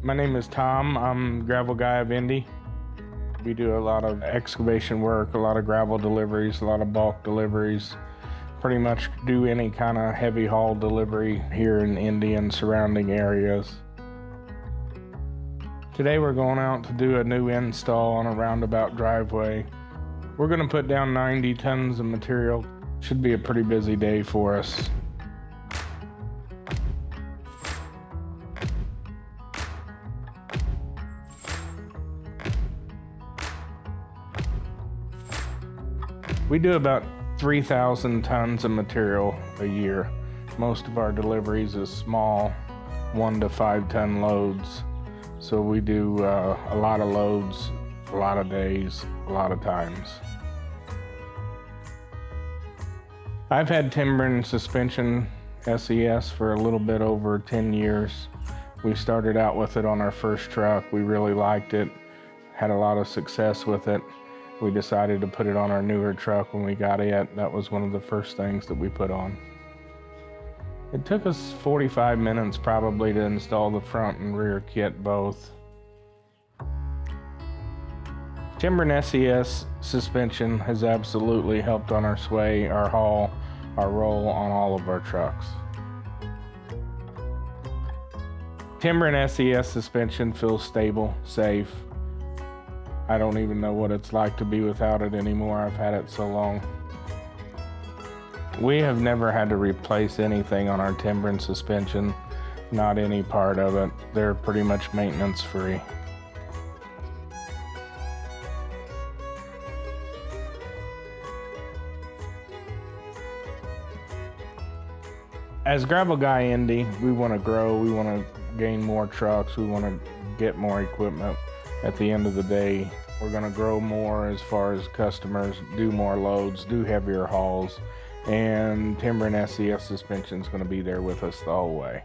My name is Tom. I'm gravel guy of Indy. We do a lot of excavation work, a lot of gravel deliveries, a lot of bulk deliveries. Pretty much do any kind of heavy haul delivery here in Indy and surrounding areas. Today we're going out to do a new install on a roundabout driveway. We're going to put down 90 tons of material. Should be a pretty busy day for us. We do about 3,000 tons of material a year. Most of our deliveries is small 1 to 5 ton loads. So we do a lot of loads, a lot of days, a lot of times. I've had Timbren suspension SES for a little bit over 10 years. We started out with it on our first truck. We really liked it, had a lot of success with it. We decided to put it on our newer truck when we got it. That was one of the first things that we put on. It took us 45 minutes probably to install the front and rear kit both. Timbren SES suspension has absolutely helped on our sway, our haul, our roll on all of our trucks. Timbren SES suspension feels stable, safe. I don't even know what it's like to be without it anymore. I've had it so long. We have never had to replace anything on our Timbren suspension, not any part of it. They're pretty much maintenance free. As Gravel Guy Indy, we want to grow, we want to gain more trucks, we want to get more equipment. At the end of the day, we're going to grow more as far as customers, do more loads, do heavier hauls, and Timbren SES suspension is going to be there with us the whole way.